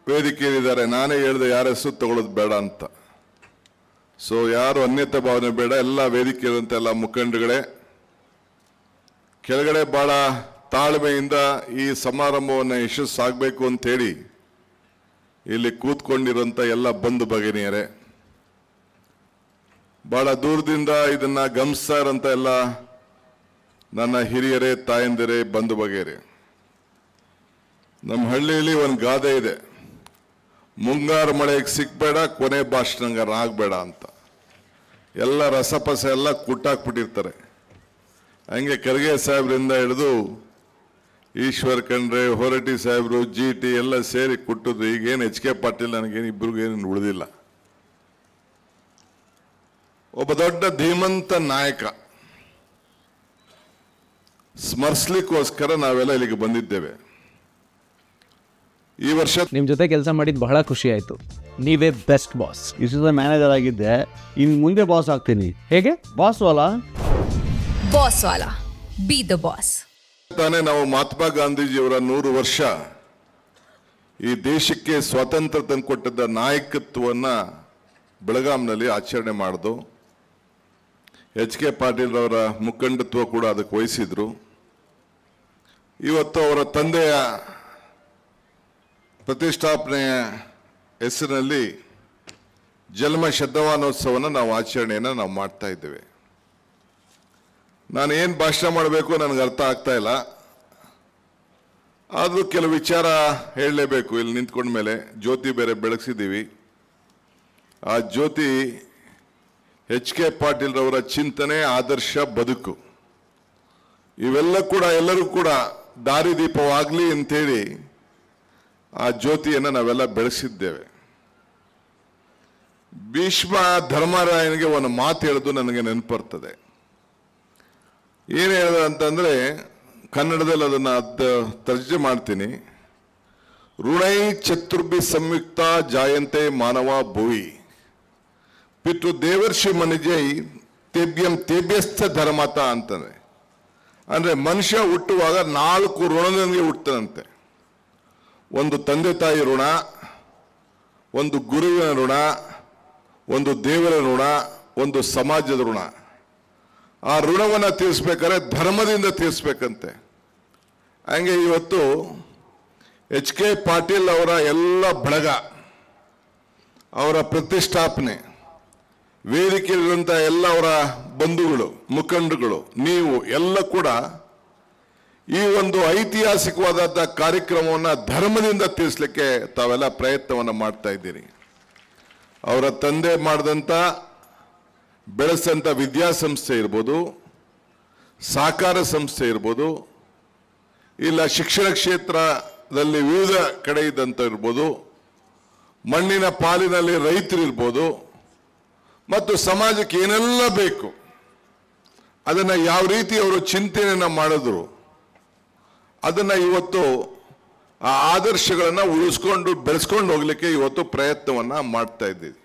ವೇದಿಕೆಯಲ್ಲಿದ್ದಾರೆ. ನಾನೇ ಹೇಳಿದೆ ಯಾರ ಹೆಸರು ತಗೊಳ್ಳೋದು ಬೇಡ ಅಂತ. ಸೊ ಯಾರು ಅನ್ಯತಾ ಭಾವನೆ ಬೇಡ. ಎಲ್ಲ ವೇದಿಕೆಯಲ್ಲಿರುವಂಥ ಎಲ್ಲ ಮುಖಂಡಗಳೇ, ಕೆಳಗಡೆ ಬಹಳ ತಾಳ್ಮೆಯಿಂದ ಈ ಸಮಾರಂಭವನ್ನು ಯಶಸ್ಸಾಗಬೇಕು ಅಂತೇಳಿ ಇಲ್ಲಿ ಕೂತ್ಕೊಂಡಿರುವಂಥ ಎಲ್ಲ ಬಂಧು ಭಗಿನಿಯರೇ, ಬಹಳ ದೂರದಿಂದ ಇದನ್ನ ಗಮನಿಸ್ತಾ ಇರೋಂಥ ಎಲ್ಲ ನನ್ನ ಹಿರಿಯರೇ, ತಾಯಂದಿರೇ, ಬಂಧು ಬಗೆಯರೇ, ನಮ್ಮ ಹಳ್ಳಿಯಲ್ಲಿ ಒಂದು ಗಾದೆ ಇದೆ, ಮುಂಗಾರು ಮಳೆಗೆ ಸಿಕ್ಬೇಡ, ಕೊನೆ ಭಾಷಣಂಗಾರ ಆಗಬೇಡ ಅಂತ. ಎಲ್ಲ ರಸಪಸ ಎಲ್ಲ ಕುಟ್ಟಾಕ್ಬಿಟ್ಟಿರ್ತಾರೆ. ಹಂಗೆ ಖರ್ಗೆ ಸಾಹೇಬ್ರಿಂದ ಹಿಡಿದು ಈಶ್ವರ್ ಖಂಡ್ರೆ, ಹೊರಟಿ ಸಾಹೇಬ್ರು, GT ಎಲ್ಲ ಸೇರಿ ಕುಟ್ಟಿದ್ರು. ಈಗೇನು HK ಪಾಟೀಲ್ ನನಗೇನು ಇಬ್ಬರಿಗೇನು ಉಳಿದಿಲ್ಲ. ಒಬ್ಬ ದೊಡ್ಡ ಧೀಮಂತ ನಾಯಕ ಸ್ಮರಿಸಲಿಕ್ಕೋಸ್ಕರ ನಾವೆಲ್ಲ ಇಲ್ಲಿಗೆ ಬಂದಿದ್ದೇವೆ. ಈ ವರ್ಷ ನಿಮ್ಮ ಜೊತೆ ಕೆಲಸ ಮಾಡಿದ್ದು ಬಹಳ ಖುಷಿ ಆಯಿತು. ನೀವೇ ಬೆಸ್ಟ್ ಬಾಸ್. ಇಷ್ಟದ ಮ್ಯಾನೇಜರ್ ಆಗಿದ್ದೆ, ಇನ್ನು ಮುಂದೆ ಬಾಸ್ ಆಗ್ತೀನಿ. ಹೇಗೆ? Boss Vala B the boss. ತಾನೇ ನಾವು ಮಹಾತ್ಮ ಗಾಂಧೀಜಿಯವರ 100 ವರ್ಷ ಈ ದೇಶಕ್ಕೆ ಸ್ವಾತಂತ್ರ್ಯ ತಂದುಕೊಟ್ಟಿದ್ದ ನಾಯಕತ್ವವನ್ನ ಬೆಳಗಾಂನಲ್ಲಿ ಆಚರಣೆ ಮಾಡಿದು. HK ಪಾಟೀಲ್ ಅವರ ಮುಖಂಡತ್ವ ಕೂಡ ಅದಕ್ಕೆ ವಹಿಸಿದ್ರು. ಇವತ್ತು ಅವರ ತಂದೆಯ ಪ್ರತಿಷ್ಠಾಪನೆಯ ಹೆಸರಿನಲ್ಲಿ ಜನ್ಮ ಶತಮಾನೋತ್ಸವನ ನಾವು ಆಚರಣೆಯನ್ನು ನಾವು ಮಾಡ್ತಾ ಇದ್ದೇವೆ. ನಾನು ಏನು ಭಾಷಣ ಮಾಡಬೇಕು ನನಗೆ ಅರ್ಥ ಆಗ್ತಾ ಇಲ್ಲ. ಆದರೂ ಕೆಲವು ವಿಚಾರ ಹೇಳಲೇಬೇಕು. ಇಲ್ಲಿ ನಿಂತ್ಕೊಂಡ ಮೇಲೆ ಜ್ಯೋತಿ ಬೇರೆ ಬೆಳಗಿಸಿದ್ದೀವಿ. ಆ ಜ್ಯೋತಿ HK ಪಾಟೀಲ್ ರವರ ಚಿಂತನೆ, ಆದರ್ಶ, ಬದುಕು ಇವೆಲ್ಲ ಕೂಡ ಎಲ್ಲರೂ ಕೂಡ ದಾರಿದೀಪವಾಗಲಿ ಅಂತೇಳಿ ಆ ಜ್ಯೋತಿಯನ್ನು ನಾವೆಲ್ಲ ಬೆಳೆಸಿದ್ದೇವೆ. ಭೀಷ್ಮ ಧರ್ಮರಾಯನಿಗೆ ಒಂದು ಮಾತು ಹೇಳೋದು ನನಗೆ ನೆನಪರ್ತದೆ. ಏನು ಹೇಳಿದ ಅಂತಂದ್ರೆ, ಕನ್ನಡದಲ್ಲಿ ಅದನ್ನು ತರ್ಜಮೆ ಮಾಡ್ತೀನಿ. ಋಣೈ ಚತುರ್ಭಿ ಸಂಯುಕ್ತ ಜಾಯಂತೆ ಮಾನವ ಭುವಿ ಪಿತೃ ದೇವರ್ಷಿ ಮನುಜೈ ತೇಭ್ಯಂ ತೇಭ್ಯಸ್ಥ ಧರ್ಮತ ಅಂತಾನೆ. ಅಂದ್ರೆ ಮನುಷ್ಯ ಹುಟ್ಟುವಾಗ 4 ಋಣದೊಂದಿಗೆ ಹುಟ್ಟದಂತೆ. ಒಂದು ತಂದೆ ತಾಯಿ ಋಣ, ಒಂದು ಗುರುವಿನ ಋಣ, ಒಂದು ದೇವರ ಋಣ, ಒಂದು ಸಮಾಜದ ಋಣ. ಆ ಋಣವನ್ನು ತೀರಿಸ್ಬೇಕಾದ್ರೆ ಧರ್ಮದಿಂದ ತೀರಿಸ್ಬೇಕಂತೆ. ಹಂಗೆ ಇವತ್ತು HK ಪಾಟೀಲ್ ಅವರ ಎಲ್ಲ ಬಳಗ, ಅವರ ಪ್ರತಿಷ್ಠಾಪನೆ, ವೇದಿಕೆಯಲ್ಲಿರುವಂಥ ಎಲ್ಲ ಅವರ ಬಂಧುಗಳು, ಮುಖಂಡಗಳು, ನೀವು ಎಲ್ಲ ಕೂಡ ಈ ಒಂದು ಐತಿಹಾಸಿಕವಾದಂಥ ಕಾರ್ಯಕ್ರಮವನ್ನು ಧರ್ಮದಿಂದ ತೀರಿಸಲಿಕ್ಕೆ ತಾವೆಲ್ಲ ಪ್ರಯತ್ನವನ್ನು ಮಾಡ್ತಾ ಇದ್ದೀರಿ. ಅವರ ತಂದೆ ಮಾಡಿದಂಥ ಬೆಳೆಸಂಥ ವಿದ್ಯಾಸಂಸ್ಥೆ ಇರ್ಬೋದು, ಸಹಕಾರ ಸಂಸ್ಥೆ ಇರ್ಬೋದು, ಇಲ್ಲ ಶಿಕ್ಷಣ ಕ್ಷೇತ್ರದಲ್ಲಿ ವಿವಿಧ ಕಡೆ ಇದ್ದಂಥ ಇರ್ಬೋದು, ಮಣ್ಣಿನ ಪಾಲಿನಲ್ಲಿ ರೈತರಿರ್ಬೋದು, ಮತ್ತು ಸಮಾಜಕ್ಕೆ ಏನೆಲ್ಲ ಬೇಕು ಅದನ್ನು ಯಾವ ರೀತಿ ಅವರು ಚಿಂತನೆಯನ್ನು ಮಾಡಿದ್ರು, ಅದನ್ನು ಇವತ್ತು ಆ ಆದರ್ಶಗಳನ್ನು ಉಳಿಸ್ಕೊಂಡು ಬೆಳೆಸ್ಕೊಂಡು ಹೋಗ್ಲಿಕ್ಕೆ ಇವತ್ತು ಪ್ರಯತ್ನವನ್ನು ಮಾಡ್ತಾ ಇದ್ದೀವಿ.